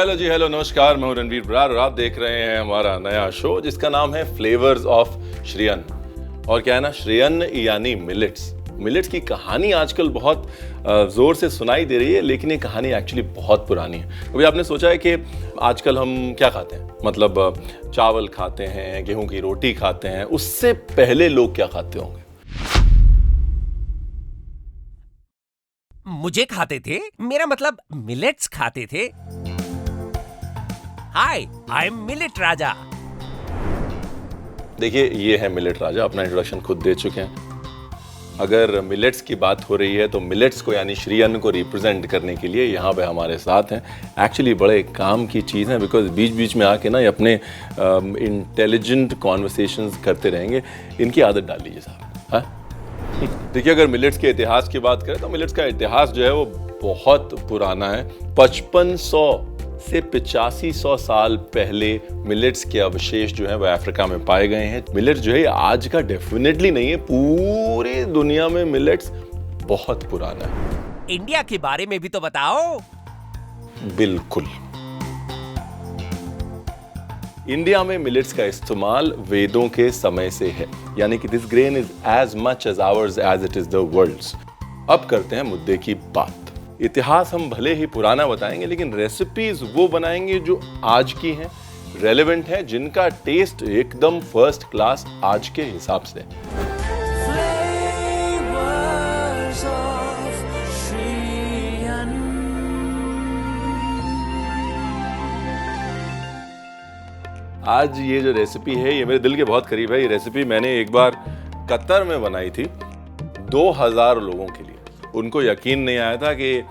Hello जी, hello, नमस्कार। मैं हूं रणवीर बरार और आप देख रहे हैं हमारा नया शो जिसका नाम है फ्लेवर्स ऑफ श्रेयन। और क्या है ना, श्रेयन यानी मिलेट्स। मिलेट्स की कहानी आजकल बहुत जोर से सुनाई दे रही है, लेकिन ये कहानी एक्चुअली बहुत पुरानी है। अभी आपने सोचा है कि आजकल हम क्या खाते हैं, मतलब चावल खाते हैं, गेहूं की रोटी खाते हैं, उससे पहले लोग क्या खाते होंगे? मुझे खाते थे, मेरा मतलब मिलेट्स खाते थे। हाय, आई एम मिलेट राजा। देखिए, ये है मिलेट राजा, अपना इंट्रोडक्शन खुद दे चुके हैं। अगर मिलेट्स की बात हो रही है तो मिलेट्स को यानी श्रेयन को रिप्रेजेंट करने के लिए यहाँ पे हमारे साथ हैं। एक्चुअली बड़े काम की चीज़ है, बिकॉज बीच बीच में आके ना ये अपने इंटेलिजेंट कॉन्वर्सेशंस करते रहेंगे। इनकी आदत डाल लीजिए साहब। हाँ, देखिए, अगर मिलेट्स के इतिहास की बात करें तो मिलेट्स का इतिहास जो है वो बहुत पुराना है। 5500 से 8500 साल पहले मिलेट्स के अवशेष जो है वो अफ्रीका में पाए गए हैं। मिलेट्स जो है आज का डेफिनेटली नहीं है, पूरी दुनिया में मिलेट्स बहुत पुराना है। इंडिया के बारे में भी तो बताओ। बिल्कुल, इंडिया में मिलेट्स का इस्तेमाल वेदों के समय से है, यानी कि this grain is as much as ours as it is the world's. अब करते हैं मुद्दे की बात। इतिहास हम भले ही पुराना बताएंगे, लेकिन रेसिपीज वो बनाएंगे जो आज की हैं, रेलेवेंट हैं, जिनका टेस्ट एकदम फर्स्ट क्लास आज के हिसाब से। आज ये जो रेसिपी है ये मेरे दिल के बहुत करीब है। ये रेसिपी मैंने एक बार कतर में बनाई थी 2000 लोगों के लिए। उनको यकीन नहीं आया था कि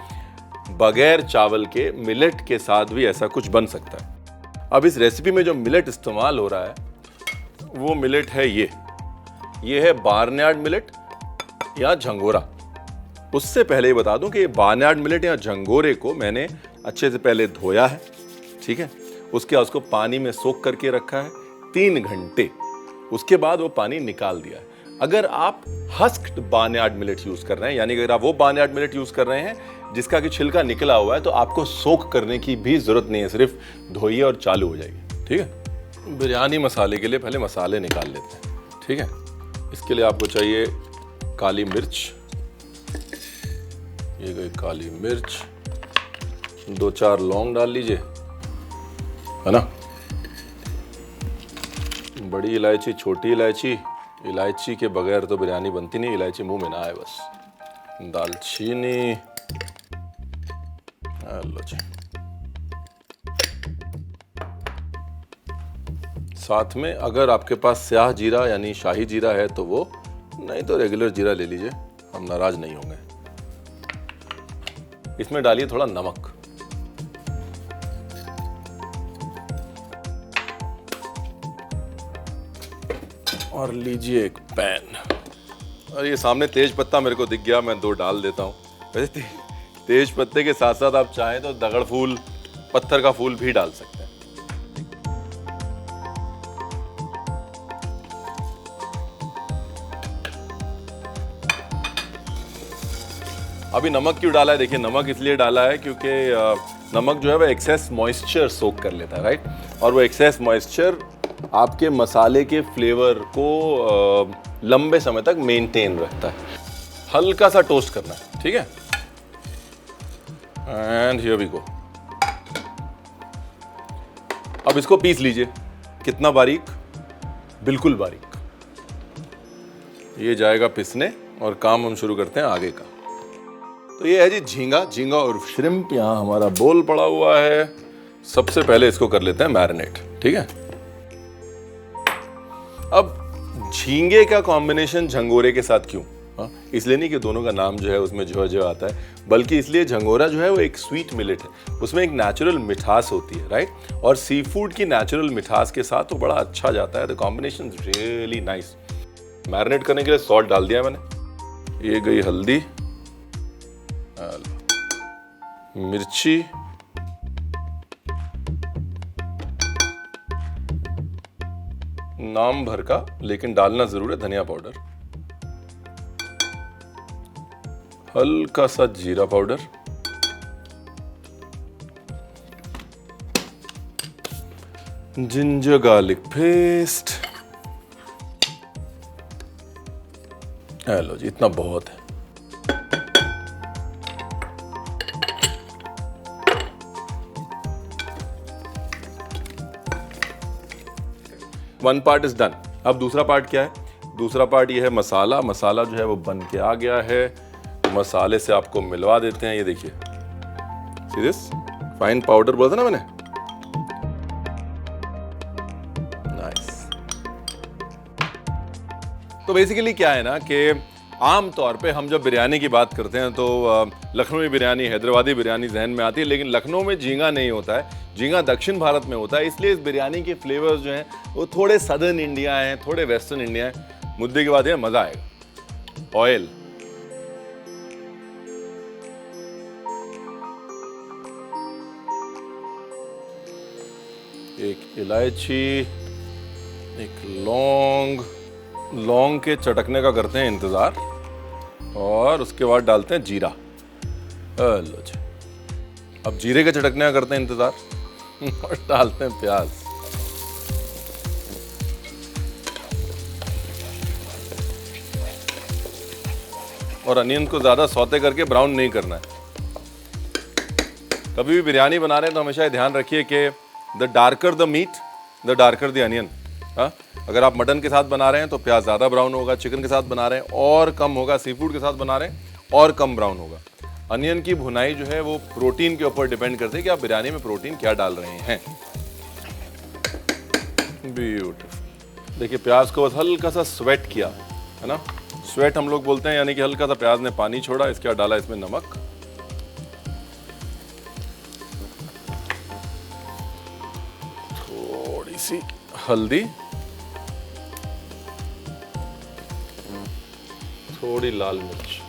बगैर चावल के मिलेट के साथ भी ऐसा कुछ बन सकता है। अब इस रेसिपी में जो मिलेट इस्तेमाल हो रहा है वो मिलेट है ये है बार्नयार्ड मिलेट या झंगोरा। उससे पहले ही बता दूं कि बार्नयार्ड मिलेट या झंगोरे को मैंने अच्छे से पहले धोया है, ठीक है। उसके बाद उसको पानी में सोख करके रखा है 3 घंटे। उसके बाद वो पानी निकाल दिया है। अगर आप हस्क्ड बार्नयार्ड मिलेट यूज कर रहे हैं, यानी अगर आप वो बार्नयार्ड मिलेट यूज कर रहे हैं जिसका कि छिलका निकला हुआ है, तो आपको सोख करने की भी जरूरत नहीं है, सिर्फ धोइए और चालू हो जाएगी, ठीक है। बिरयानी मसाले के लिए पहले मसाले निकाल लेते हैं, ठीक है। इसके लिए आपको चाहिए काली मिर्च, ये गई काली मिर्च, 2-4 लौंग डाल लीजिए, है ना। बड़ी इलायची, छोटी इलायची, इलायची के बगैर तो बिरयानी बनती नहीं, इलायची मुंह में ना आए बस। दालचीनी, लो जी। साथ में अगर आपके पास स्याह जीरा यानी शाही जीरा है तो वो, नहीं तो रेगुलर जीरा ले लीजिए, हम नाराज नहीं होंगे। इसमें डालिए थोड़ा नमक, और लीजिए एक पैन। और ये सामने तेज पत्ता मेरे को दिख गया, मैं 2 डाल देता हूँ। वैसे तेज पत्ते के साथ साथ आप चाहें तो दगड़ फूल, पत्थर का फूल भी डाल सकते हैं। अभी नमक क्यों डाला है? देखिए, नमक इसलिए डाला है क्योंकि नमक जो है वो एक्सेस मॉइस्चर सोक कर लेता है, राइट। और वो एक्सेस मॉइस्चर आपके मसाले के फ्लेवर को लंबे समय तक मेंटेन रखता है। हल्का सा टोस्ट करना है, ठीक है। And here we go. अब इसको पीस लीजिए। कितना बारीक? बिल्कुल बारीक। ये जाएगा पिसने और काम हम शुरू करते हैं आगे का। तो ये है जी झींगा और श्रिम्प। यहाँ हमारा बोल पड़ा हुआ है। सबसे पहले इसको कर लेते हैं मैरिनेट, ठीक है। अब झींगे का कॉम्बिनेशन झंगोरे के साथ क्यों? इसलिए नहीं कि दोनों का नाम जो है उसमें जो आता है, बल्कि इसलिए झंगोरा जो है वो एक स्वीट मिलेट है, उसमें एक नेचुरल मिठास होती है, राइट। और सी फूड की नेचुरल मिठास के साथ तो बड़ा अच्छा जाता है। The combination is really nice. Marinate करने के लिए सॉल्ट डाल दिया मैंने, ये गई हल्दी, मिर्ची, नाम भर का लेकिन डालना जरूर है धनिया पाउडर, हल्का सा जीरा पाउडर, जिंजर गार्लिक पेस्ट। लो जी, इतना बहुत है। One part is done. अब दूसरा पार्ट क्या है? दूसरा पार्ट ये है मसाला। मसाला जो है वो बन के आ गया है। मसाले से आपको मिलवा देते हैं। ये देखिए, सी दिस फाइन पाउडर बोला था ना मैंने, नाइस। तो बेसिकली क्या है ना कि आम तौर पे हम जब बिरयानी की बात करते हैं तो लखनवी बिरयानी, हैदराबादी बिरयानी जहन में आती है, लेकिन लखनऊ में झींगा नहीं होता है। झींगा दक्षिण भारत में होता है, इसलिए इस बिरयानी के फ्लेवर्स जो हैं वो थोड़े सदर्न इंडिया हैं, थोड़े वेस्टर्न इंडिया हैं। मुद्दे की बात है, मजा आएगा। ऑयल, एक इलायची, एक लौंग। लौंग के चटकने का करते हैं इंतजार, और उसके बाद डालते हैं जीरा। लो जी, अब जीरे के चटकने का करते हैं इंतजार और डालते हैं प्याज। और अनियन को ज्यादा सौते करके ब्राउन नहीं करना है। कभी भी बिरयानी बना रहे हैं तो हमेशा ध्यान रखिए कि the darker the meat the darker the onion. अगर आप मटन के साथ बना रहे हैं तो प्याज ज्यादा ब्राउन होगा, चिकन के साथ बना रहे हैं और कम होगा, सी फूड के साथ बना रहे हैं और कम ब्राउन होगा। अनियन की भुनाई जो है वो प्रोटीन के ऊपर डिपेंड करती है कि आप बिरयानी में प्रोटीन क्या डाल रहे हैं। ब्यूटीफुल। देखिए, प्याज को बस हल्का सा स्वेट किया है ना, स्वेट हम लोग बोलते हैं, यानी कि हल्का सा प्याज ने पानी छोड़ा। इसके बाद डाला इसमें नमक, थोड़ी सी हल्दी, थोड़ी लाल मिर्च,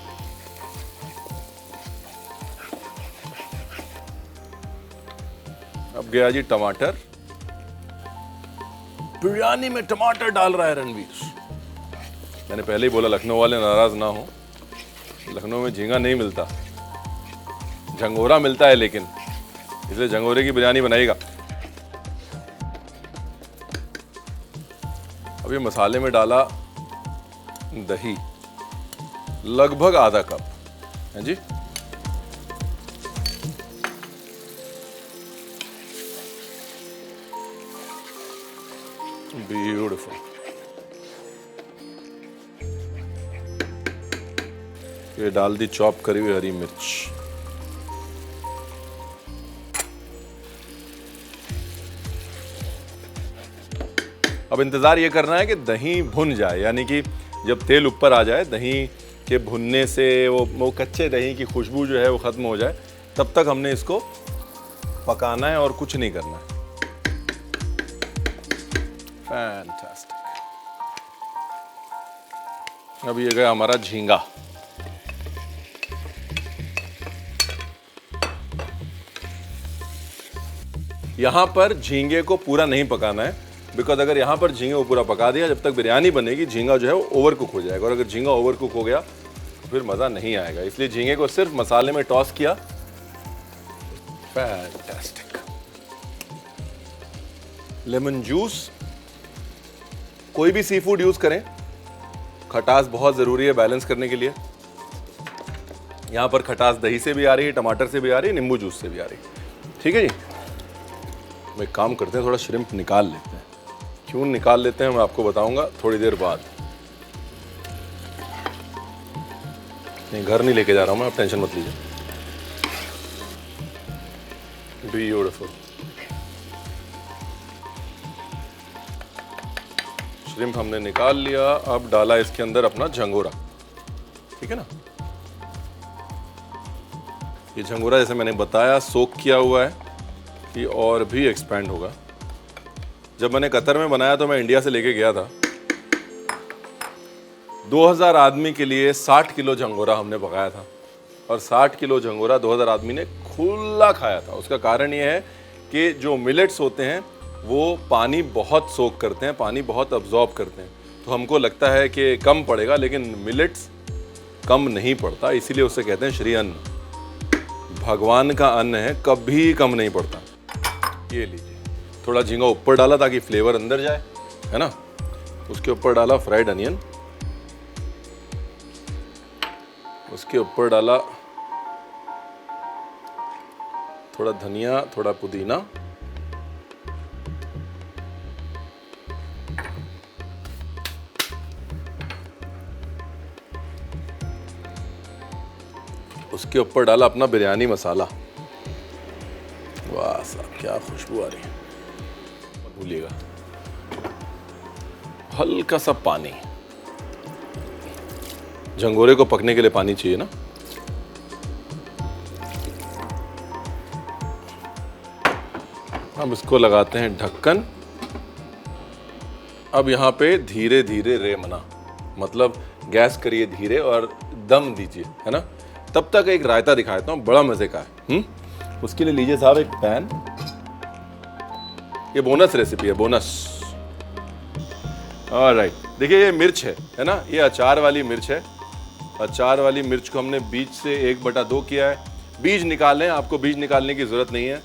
अब गया जी टमाटर। बिरयानी में टमाटर डाल रहा है रणवीर। मैंने पहले ही बोला लखनऊ वाले नाराज ना हो, लखनऊ में झींगा नहीं मिलता, झंगोरा मिलता है, लेकिन इसलिए झंगोरे की बिरयानी बनाएगा। अभी मसाले में डाला दही, लगभग आधा कप है जी। ब्यूटीफुल। ये डाल दी चॉप करी हुई हरी मिर्च। अब इंतजार ये करना है कि दही भुन जाए, यानी कि जब तेल ऊपर आ जाए, दही के भुनने से वो कच्चे दही की खुशबू जो है वो खत्म हो जाए, तब तक हमने इसको पकाना है और कुछ नहीं करना है। फैंटास्टिक। अब ये गया हमारा झींगा। यहां पर झींगे को पूरा नहीं पकाना है, बिकॉज अगर यहां पर झींगे को पूरा पका दिया, जब तक बिरयानी बनेगी झींगा जो है वो ओवर कुक हो जाएगा, और अगर झींगा ओवर कुक हो गया तो फिर मजा नहीं आएगा। इसलिए झींगे को सिर्फ मसाले में टॉस किया। फैंटास्टिक। लेमन जूस, कोई भी सी फूड यूज करें, खटास बहुत जरूरी है बैलेंस करने के लिए। यहां पर खटास दही से भी आ रही है, टमाटर से भी आ रही है, नींबू जूस से भी आ रही है। ठीक है जी। हम एक काम करते हैं, थोड़ा श्रिम्प निकाल लेते हैं। क्यों निकाल लेते हैं मैं आपको बताऊंगा थोड़ी देर बाद। नहीं, घर नहीं लेके जा रहा हूं मैं, आप टेंशन मत लीजिए। ब्यूटीफुल। श्रिम्प हमने निकाल लिया। अब डाला इसके अंदर अपना झंगोरा। ठीक है ना, ये झंगोरा जैसे मैंने बताया सोक किया हुआ है, ये और भी एक्सपैंड होगा। जब मैंने कतर में बनाया तो मैं इंडिया से लेके गया था। 2000 आदमी के लिए 60 किलो झंगोरा हमने पकाया था, और 60 किलो झंगोरा 2000 आदमी ने खुला खाया था। उसका कारण ये है कि जो मिलेट्स होते हैं वो पानी बहुत सोक करते हैं, पानी बहुत अब्जॉर्ब करते हैं। तो हमको लगता है कि कम पड़ेगा, लेकिन मिलेट्स कम नहीं पड़ता, इसीलिए उसे कहते हैं श्री अन्न। भगवान का अन्न है, कभी कम नहीं पड़ता। ये लीजिए, थोड़ा झींगा ऊपर डाला ताकि फ्लेवर अंदर जाए, है ना। उसके ऊपर डाला फ्राइड अनियन, उसके ऊपर डाला थोड़ा धनिया, थोड़ा पुदीना, उसके ऊपर डाला अपना बिरयानी मसाला। वाह साहब क्या खुशबू आ रही है। मत भूलिएगा हल्का सा पानी, झंगोरे को पकने के लिए पानी चाहिए ना। अब इसको लगाते हैं ढक्कन। अब यहाँ पे धीरे धीरे रेमना, मतलब गैस करिए धीरे और दम दीजिए, है ना। तब तक एक रायता दिखा देता हूँ, बड़ा मजे का है। उसके लिए लीजिए साहब एक पैन। ये बोनस रेसिपी है, बोनस। ऑलराइट, देखिए ये मिर्च है ना, ये अचार वाली मिर्च है। अचार वाली मिर्च को हमने बीज से 1/2 किया है। बीज निकालें, आपको बीज निकालने की जरूरत नहीं है।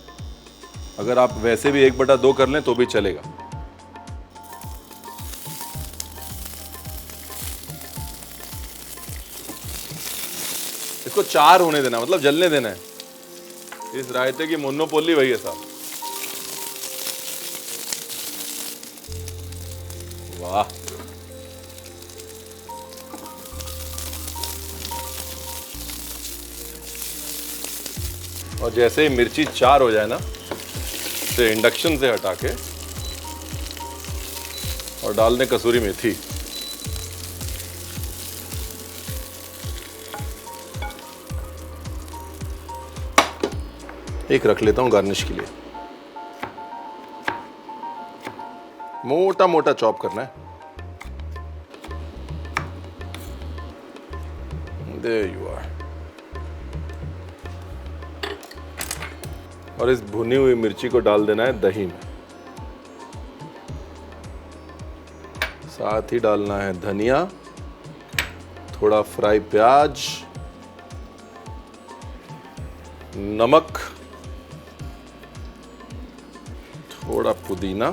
अगर आप वैसे भी 1/2 कर लें तो भी चलेगा। इसको 4 होने देना, मतलब जलने देना है। इस रायते की मोनोपोली वही है साहब। वाह, और जैसे ही मिर्ची 4 हो जाए ना, तो इंडक्शन से हटा के और डाल दें कसूरी मेथी। एक रख लेता हूं गार्निश के लिए। मोटा मोटा चॉप करना है। There you are। और इस भुनी हुई मिर्ची को डाल देना है दही में। साथ ही डालना है धनिया, थोड़ा फ्राई प्याज, नमक, थोड़ा पुदीना,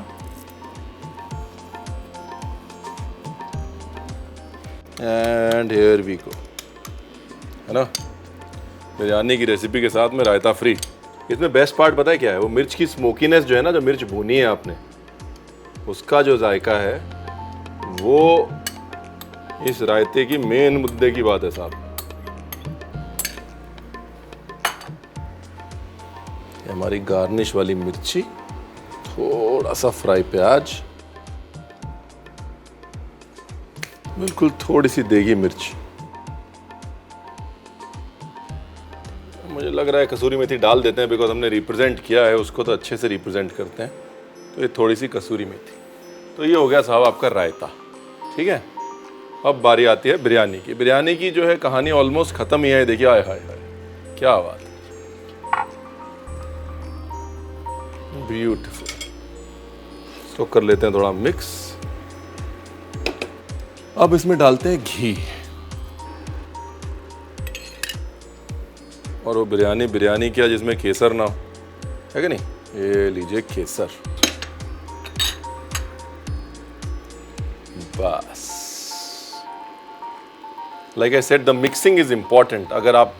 एंड हियर वी गो, है ना। बिरयानी की रेसिपी के साथ में रायता फ्री। इसमें बेस्ट पार्ट पता है क्या है? वो मिर्च की स्मोकीनेस जो है ना, जो मिर्च भुनी है आपने, उसका जो जायका है वो इस रायते की मेन मुद्दे की बात है साहब। हमारी गार्निश वाली मिर्ची, थोड़ा सा फ्राई प्याज, बिल्कुल थोड़ी सी देगी मिर्च। मुझे लग रहा है कसूरी मेथी डाल देते हैं, बिकॉज हमने रिप्रेजेंट किया है उसको, तो अच्छे से रिप्रेजेंट करते हैं। तो ये थोड़ी सी कसूरी मेथी। तो ये हो गया साहब आपका रायता, ठीक है। अब बारी आती है बिरयानी की। बिरयानी की जो है कहानी ऑलमोस्ट खत्म ही है। देखिए, आय हाय हाय क्या बात, ब्यूटीफुल। इसको कर लेते हैं थोड़ा मिक्स। अब इसमें डालते हैं घी, और वो बिरयानी क्या जिसमें केसर ना हो, है कि नहीं। ये लीजिए केसर, बस। Like I said, the mixing is important. अगर आप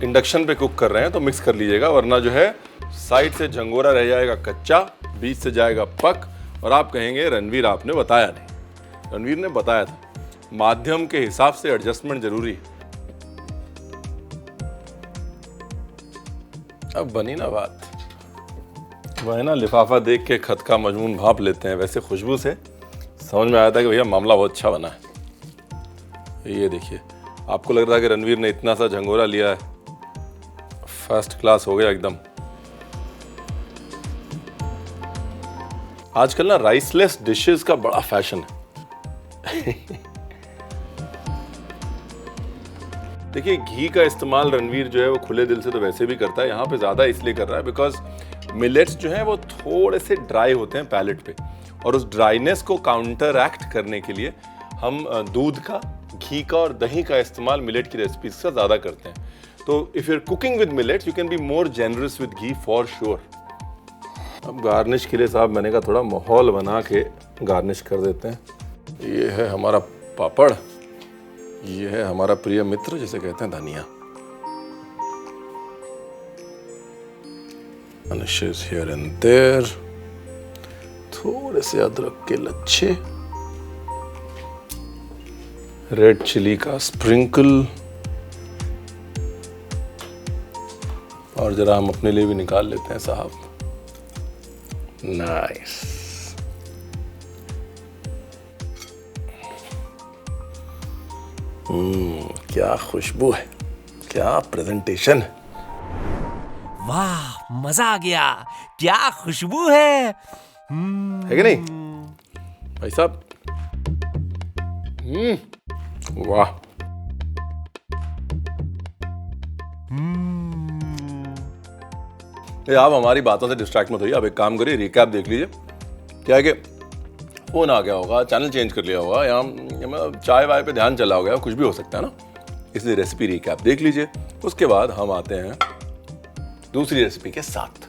इंडक्शन पे कुक कर रहे हैं तो मिक्स कर लीजिएगा, वरना जो है साइड से झंगोरा रह जाएगा कच्चा, बीच से जाएगा पक, और आप कहेंगे रणवीर आपने बताया नहीं। रणवीर ने बताया था, माध्यम के हिसाब से एडजस्टमेंट जरूरी है। अब बनी ना बात, वह ना लिफाफा देख के खत का मजमून भाप लेते हैं, वैसे खुशबू से समझ में आया था कि भैया मामला बहुत अच्छा बना है। ये देखिए, आपको लग रहा है कि रणवीर ने इतना सा झंगोरा लिया है, फर्स्ट क्लास हो गया एकदम। आजकल ना राइसलेस डिशेस का बड़ा फैशन है। देखिए, घी का इस्तेमाल रणवीर जो है वो खुले दिल से तो वैसे भी करता है, यहाँ पे ज़्यादा इसलिए कर रहा है बिकॉज मिलेट्स जो हैं वो थोड़े से ड्राई होते हैं पैलेट पे, और उस ड्राइनेस को काउंटर एक्ट करने के लिए हम दूध का, घी का और दही का इस्तेमाल मिलेट की रेसिपीज का ज़्यादा करते हैं। तो if you are cooking with millets, you can be more generous with ghee for sure. अब गार्निश के लिए साहब मैंने कहा थोड़ा माहौल बना के गार्निश कर देते हैं। ये है हमारा पापड़, ये है हमारा प्रिय मित्र जिसे कहते हैं धनिया। हियर एंड देयर, थोड़े से अदरक के लच्छे, रेड चिली का स्प्रिंकल, और जरा हम अपने लिए भी निकाल लेते हैं साहब। नाइस। क्या खुशबू है, क्या प्रेजेंटेशन है। वाह, मजा आ गया। क्या खुशबू है। है कि नहीं भाई साहब? वाह। ये आप हमारी बातों से डिस्ट्रैक्ट मत होइए, आप एक काम करिए, रिकैप देख लीजिए। क्या है कि फोन आ गया होगा, चैनल चेंज कर लिया होगा, या चाय वाय पे ध्यान चला होगा, कुछ भी हो सकता है ना, इसलिए रेसिपी रिकैप देख लीजिए। उसके बाद हम आते हैं दूसरी रेसिपी के साथ।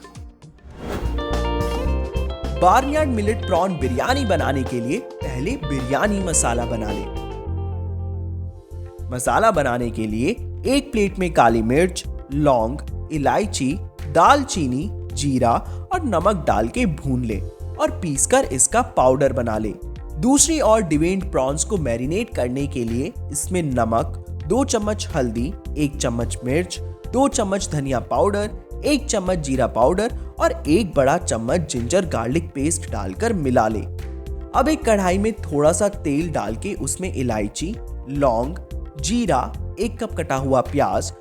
बार्नयार्ड मिलेट प्रॉन बिरयानी बनाने के लिए पहले बिरयानी मसाला बना लें। मसाला बनाने के लिए एक प्लेट में काली मिर्च, लौंग, इलायची, दालचीनी, जीरा और नमक डाल के भून ले और पीसकर इसका पाउडर बना ले। दूसरी ओर डिवेन्ड प्रॉन्स को मैरिनेट करने के लिए इसमें नमक, 2 चम्मच हल्दी, 1 चम्मच मिर्च, 2 चम्मच धनिया पाउडर, 1 चम्मच जीरा पाउडर और 1 बड़ा चम्मच जिंजर गार्लिक पेस्ट डालकर मिला ले। अब एक कढ़ाई में थोड़ा सा तेल डाल के उसमें इलायची, लौंग, जीरा, 1 कप कटा हुआ प्याज,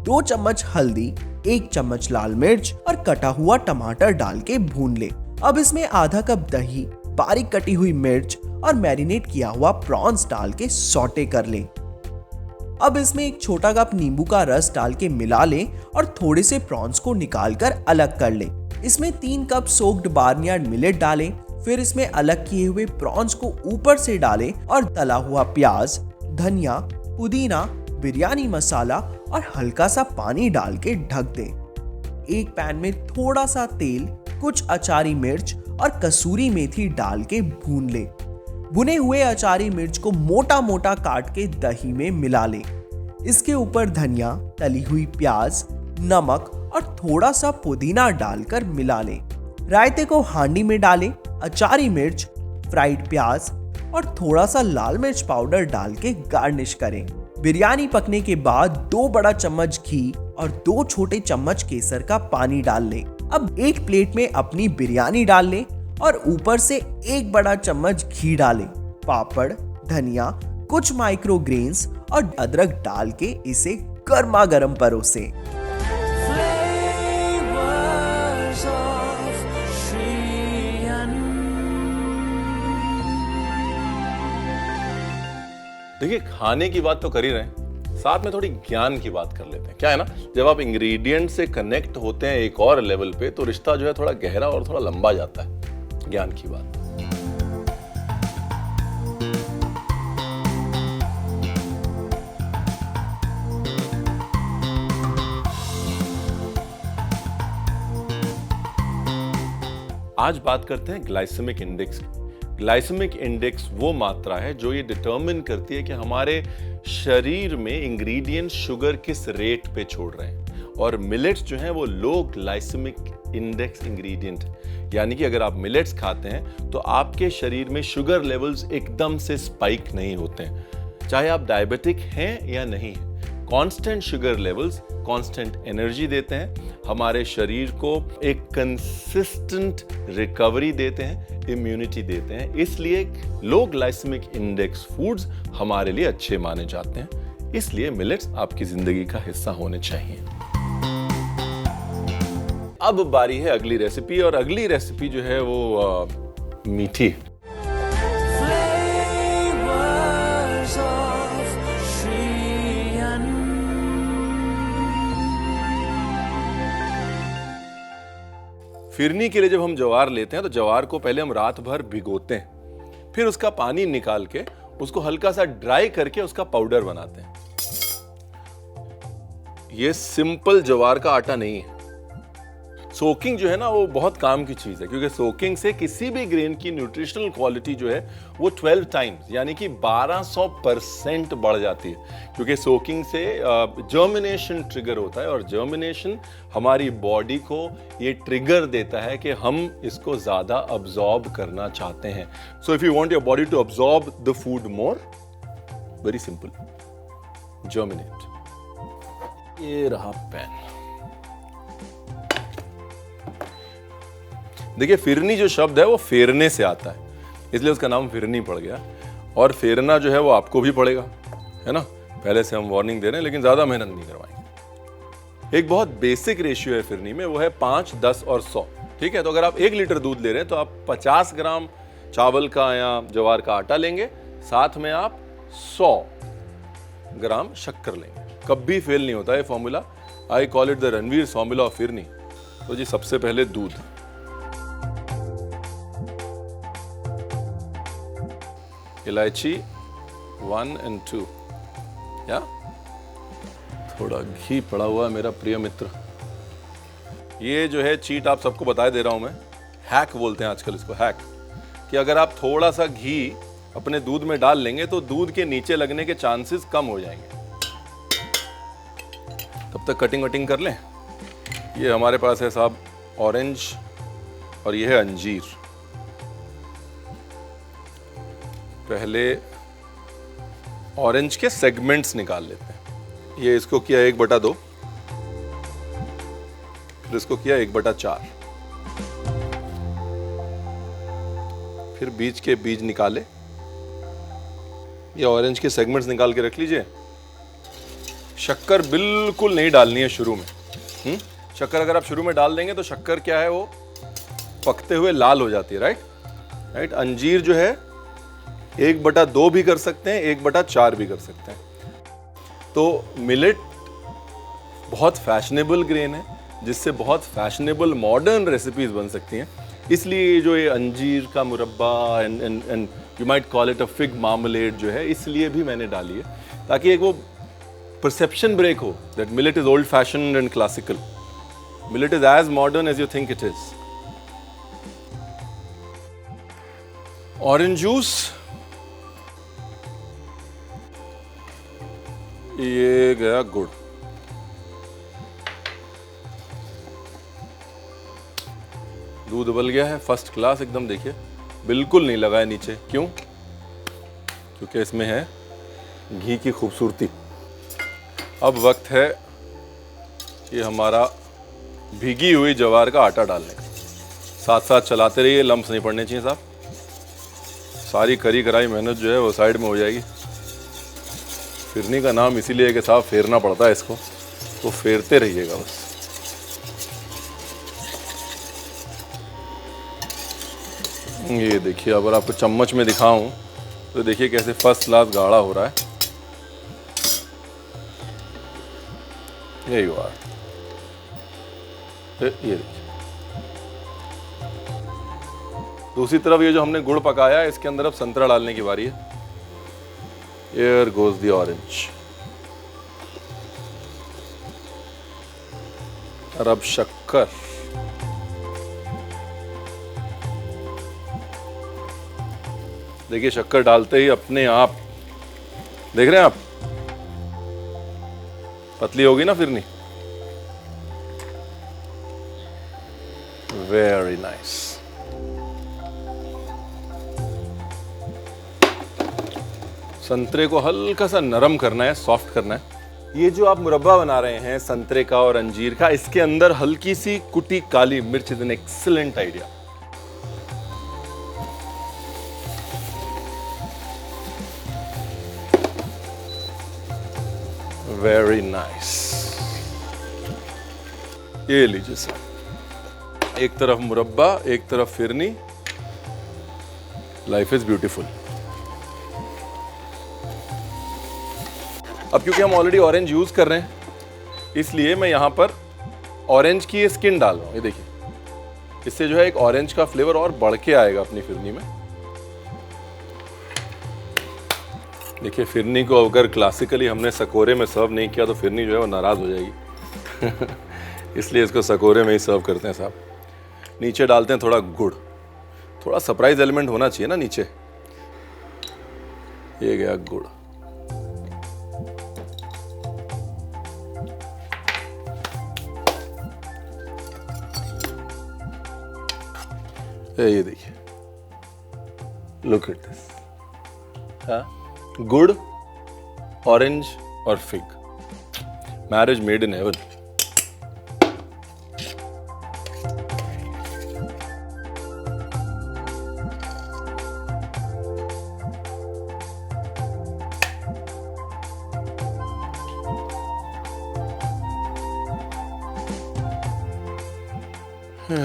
2 चम्मच हल्दी, 1 चम्मच लाल मिर्च और कटा हुआ टमाटर डाल के भून ले। अब इसमें आधा कप दही, बारीक कटी हुई मिर्च और मैरिनेट किया हुआ प्रॉन्स डाल के सौटे कर ले। अब इसमें एक छोटा कप नींबू का रस डाल के मिला ले और थोड़े से प्रॉन्स को निकाल कर अलग कर ले। इसमें 3 कप सोक्ड बार्नयार्ड मिलेट डालें, फिर इसमें अलग किए हुए प्रॉन्स को ऊपर से डालें और तला हुआ प्याज, धनिया, पुदीना, बिरयानी मसाला और हल्का सा पानी डाल के ढक दें। एक पैन में थोड़ा सा तेल, कुछ अचारी मिर्च और कसूरी मेथी डाल के भून ले। भुने हुए अचारी मिर्च को मोटा मोटा काट के दही में मिला ले। इसके ऊपर धनिया, तली हुई प्याज, नमक और थोड़ा सा पुदीना डालकर मिला ले। रायते को हांडी में डालें, अचारी मिर्च, फ्राइड प्याज और थोड़ा सा लाल मिर्च पाउडर डाल के गार्निश करें। बिरयानी पकने के बाद 2 बड़ा चम्मच घी और 2 छोटे चम्मच केसर का पानी डाल लें। अब एक प्लेट में अपनी बिरयानी डाल लें और ऊपर से 1 बड़ा चम्मच घी डालें। पापड़, धनिया, कुछ माइक्रो ग्रेन्स और अदरक डाल के इसे गर्मा गर्म परोसें। देखिए, खाने की बात तो कर ही रहे हैं, साथ में थोड़ी ज्ञान की बात कर लेते हैं। क्या है ना, जब आप इंग्रेडिएंट से कनेक्ट होते हैं एक और लेवल पे, तो रिश्ता जो है थोड़ा गहरा और थोड़ा लंबा जाता है। ज्ञान की बात। आज बात करते हैं ग्लाइसेमिक इंडेक्स की। ग्लाइसेमिक इंडेक्स वो मात्रा है जो ये डिटरमिन करती है कि हमारे शरीर में इंग्रेडिएंट शुगर किस रेट पे छोड़ रहे हैं। और मिलेट्स जो हैं वो लो ग्लाइसेमिक इंडेक्स इंग्रेडिएंट, यानी कि अगर आप मिलेट्स खाते हैं तो आपके शरीर में शुगर लेवल्स एकदम से स्पाइक नहीं होते हैं, चाहे आप डायबिटिक हैं या नहीं हैं। Constant sugar levels constant energy देते हैं, हमारे शरीर को एक कंसिस्टेंट रिकवरी देते हैं, इम्यूनिटी देते हैं। इसलिए लो ग्लाइसेमिक इंडेक्स फूड्स हमारे लिए अच्छे माने जाते हैं। इसलिए मिलेट्स आपकी जिंदगी का हिस्सा होने चाहिए। अब बारी है अगली रेसिपी, और अगली रेसिपी जो है वो मीठी। फिरनी के लिए जब हम ज्वार लेते हैं तो ज्वार को पहले हम रात भर भिगोते हैं, फिर उसका पानी निकाल के उसको हल्का सा ड्राई करके उसका पाउडर बनाते हैं। ये सिंपल ज्वार का आटा नहीं है। सोकिंग जो है ना वो बहुत काम की चीज़ है, क्योंकि सोकिंग से किसी भी ग्रेन की न्यूट्रिशनल क्वालिटी जो है वो 12 टाइम्स यानी कि 1200% बढ़ जाती है, क्योंकि सोकिंग से जर्मिनेशन ट्रिगर होता है और जर्मिनेशन हमारी बॉडी को ये ट्रिगर देता है कि हम इसको ज़्यादा अब्जॉर्ब करना चाहते हैं। So if you want your body to absorb the food more, very simple, germinate. ये रहा पेन। देखिए फिरनी जो शब्द है वो फेरने से आता है, इसलिए उसका नाम फिरनी पड़ गया। और फेरना जो है वो आपको भी पड़ेगा, है ना। पहले से हम वार्निंग दे रहे हैं, लेकिन ज़्यादा मेहनत नहीं करवाएंगे। एक बहुत बेसिक रेशियो है फिरनी में, वो है 5, 10 और 100। ठीक है, तो अगर आप 1 लीटर दूध ले रहे हैं तो आप 50 ग्राम चावल का या ज्वार का आटा लेंगे, साथ में आप 100 ग्राम शक्कर लेंगे। कभी फेल नहीं होता है formula. I call it the Ranveer formula of phirni. तो जी सबसे पहले दूध, इलायची 1 और 2, या थोड़ा घी पड़ा हुआ है मेरा प्रिय मित्र। ये जो है चीट आप सबको बताए दे रहा हूं मैं, हैक बोलते हैं आजकल इसको, हैक, कि अगर आप थोड़ा सा घी अपने दूध में डाल लेंगे तो दूध के नीचे लगने के चांसेस कम हो जाएंगे। तब तक कटिंग वटिंग कर लें। ये हमारे पास है साहब ऑरेंज और ये है अंजीर। पहले ऑरेंज के सेगमेंट्स निकाल लेते हैं। ये इसको किया 1/2, फिर इसको किया 1/4, फिर बीज के बीज निकाले। ये ऑरेंज के सेगमेंट्स निकाल के रख लीजिए। शक्कर बिल्कुल नहीं डालनी है शुरू में। शक्कर अगर आप शुरू में डाल देंगे तो शक्कर क्या है, वो पकते हुए लाल हो जाती है, राइट। अंजीर जो है 1/2 भी कर सकते हैं, 1/4 भी कर सकते हैं। तो मिलेट बहुत फैशनेबल ग्रेन है, जिससे बहुत फैशनेबल मॉडर्न रेसिपीज बन सकती हैं। इसलिए जो ये अंजीर का मुरब्बा and you might call it a fig marmalade जो है, इसलिए भी मैंने डाली है, ताकि एक वो परसेप्शन ब्रेक हो that millet is old fashion and classical. Millet is as modern as you think it is. Orange juice, ये गया गुड़, दूध उबल गया है फर्स्ट क्लास एकदम। देखिए बिल्कुल नहीं लगा है नीचे, क्यों? क्योंकि इसमें है घी की खूबसूरती। अब वक्त है ये हमारा भीगी हुई ज्वार का आटा डालने का। साथ साथ चलाते रहिए, लम्स नहीं पड़ने चाहिए साहब। सारी करी कराई मेहनत जो है वो साइड में हो जाएगी। फिरनी का नाम इसीलिए कि साहब फेरना पड़ता है इसको, तो फेरते रहिएगा बस। ये देखिए, अगर आपको चम्मच में दिखाऊं तो देखिए कैसे फर्स्ट क्लास गाढ़ा हो रहा है। यही बात, ये देखिए। दूसरी तरफ ये जो हमने गुड़ पकाया है, इसके अंदर अब संतरा डालने की बारी है। Here goes the orange। और अब शक्कर। देखिए शक्कर डालते ही अपने आप, देख रहे हैं आप, पतली होगी ना फिरनी। Very nice. संतरे को हल्का सा नरम करना है, सॉफ्ट करना है। ये जो आप मुरब्बा बना रहे हैं संतरे का और अंजीर का, इसके अंदर हल्की सी कुटी काली मिर्च is an excellent idea. Very nice. ये लीजिए सर, एक तरफ मुरब्बा, एक तरफ फिरनी। Life is beautiful. अब क्योंकि हम ऑलरेडी ऑरेंज यूज कर रहे हैं, इसलिए मैं यहां पर ऑरेंज की ये स्किन डाल रहा हूं। ये देखिए, इससे जो है एक ऑरेंज का फ्लेवर और बढ़ के आएगा अपनी फिरनी में। देखिए फिरनी को अगर क्लासिकली हमने सकोरे में सर्व नहीं किया तो फिरनी जो है वो नाराज हो जाएगी। इसलिए इसको सकोरे में ही सर्व करते हैं साहब। नीचे डालते हैं थोड़ा गुड़, थोड़ा सरप्राइज एलिमेंट होना चाहिए ना नीचे। ये गया गुड़। ये देखिए, लुक एट दिस। हाँ, गुड़, ऑरेंज और fig, marriage made in heaven.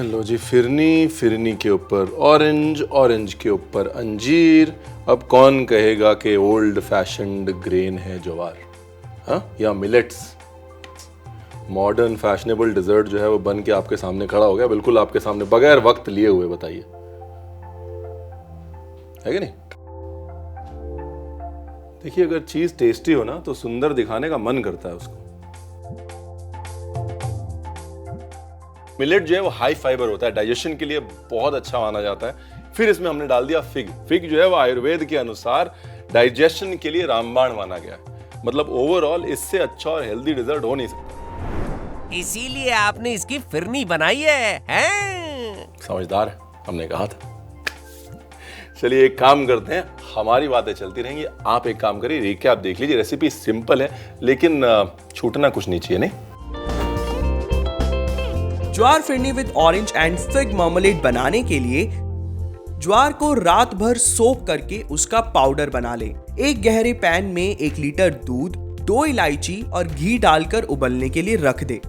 लो जी, फिरनी, फिरनी के ऊपर ऑरेंज, ऑरेंज के ऊपर अंजीर। अब कौन कहेगा कि ओल्ड फैशन्ड ग्रेन है ज्वार, हाँ, या मिलेट्स। मॉडर्न फैशनेबल डिजर्ट जो है वो बन के आपके सामने खड़ा हो गया, बिल्कुल आपके सामने, बगैर वक्त लिए हुए। बताइए, है कि नहीं? देखिए, अगर चीज टेस्टी हो ना तो सुंदर दिखाने का मन करता है उसको। मिलेट जो है वो हाई फाइबर होता है, डाइजेशन के लिए बहुत अच्छा माना जाता है। फिर इसमें हमने डाल दिया फिग। फिग जो है वो आयुर्वेद के अनुसार डाइजेशन के लिए रामबाण माना गया है। मतलब ओवरऑल इससे अच्छा और हेल्दी डिजर्ट हो नहीं सकता। इसीलिए आपने इसकी फिरनी बनाई है, हैं? समझदार है, हमने कहा था। चलिए एक काम करते हैं, हमारी बातें चलती रहेंगी, आप एक काम करिए, रिकैप देख लीजिए। रेसिपी सिंपल है लेकिन छूटना कुछ नहीं चाहिए, नहीं? Jowar phirni with orange and fig marmalade बनाने के लिए ज्वार को रात भर सोक करके उसका पाउडर बना ले। एक गहरे पैन में 1 लीटर दूध, 2 इलायची और घी डालकर उबलने के लिए रख दे।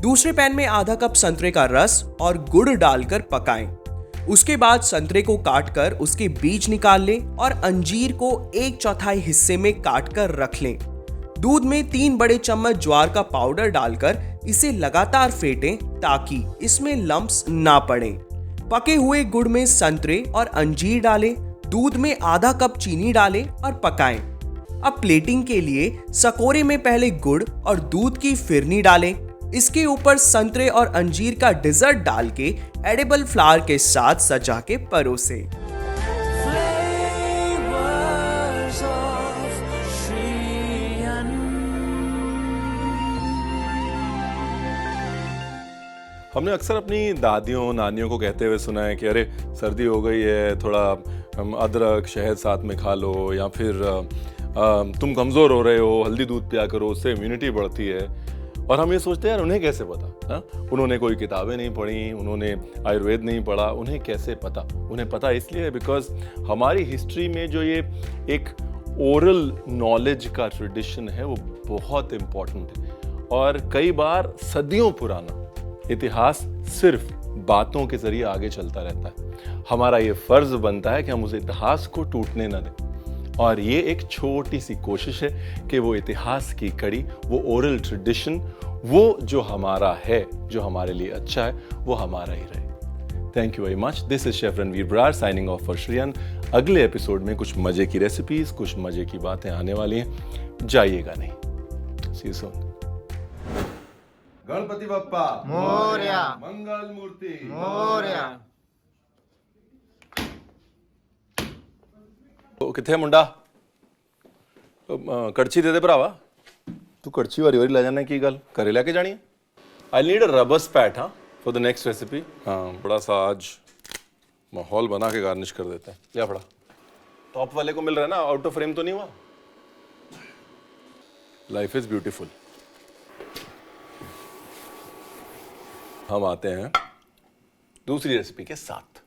दूसरे पैन में आधा कप संतरे का रस और गुड़ डालकर पकाएं। उसके बाद संतरे को काटकर उसके बीज निकाल लें और अंजीर को 1/4 हिस्से में काटकर रख लें। दूध में 3 बड़े चम्मच ज्वार का पाउडर डालकर इसे लगातार फेंटें ताकि इसमें लम्प्स ना पड़ें। पके हुए गुड़ में संतरे और अंजीर डालें, दूध में आधा कप चीनी डालें और पकाएं। अब प्लेटिंग के लिए सकोरे में पहले गुड़ और दूध की फिरनी डालें। इसके ऊपर संतरे और अंजीर का डिजर्ट डाल के एडिबल फ्लावर के साथ सजा के परोसे। हमने अक्सर अपनी दादियों नानियों को कहते हुए सुना है कि अरे सर्दी हो गई है, थोड़ा अदरक शहद साथ में खा लो, या फिर तुम कमज़ोर हो रहे हो, हल्दी दूध पिया करो, उससे इम्यूनिटी बढ़ती है। और हम ये सोचते हैं यार उन्हें कैसे पता, हाँ? उन्होंने कोई किताबें नहीं पढ़ी, उन्होंने आयुर्वेद नहीं पढ़ा, उन्हें कैसे पता? उन्हें पता इसलिए बिकॉज हमारी हिस्ट्री में जो ये एक ओरल नॉलेज का ट्रेडिशन है वो बहुत इम्पॉर्टेंट है। और कई बार सदियों पुराना इतिहास सिर्फ बातों के जरिए आगे चलता रहता है। हमारा ये फर्ज बनता है कि हम उस इतिहास को टूटने न दें। और ये एक छोटी सी कोशिश है कि वो इतिहास की कड़ी, वो ओरल ट्रेडिशन, वो जो हमारा है, जो हमारे लिए अच्छा है, वो हमारा ही रहे। Thank you very much. This is chef Ranveer Brar signing off for Shriyan. अगले एपिसोड में कुछ मजे की रेसिपीज, कुछ मजे की बातें आने वाली हैं, जाइएगा नहीं। सी यू सून। गणपति बप्पा मोरया, मंगल मूर्ति मोरया। किथे मुंडा कड़छी दे दे भरावा। तू कड़छी वारी वारी ले जाने की गल घरे लेके जानी है। आई नीड अ रबर स्पैट, हाँ, फॉर द नेक्स्ट रेसिपी। हाँ, बड़ा सा आज माहौल बना के गार्निश कर देते हैं। क्या पड़ा टॉप वाले को मिल रहा है ना, आउट ऑफ फ्रेम तो नहीं हुआ। Life is beautiful. हम आते हैं दूसरी रेसिपी के साथ।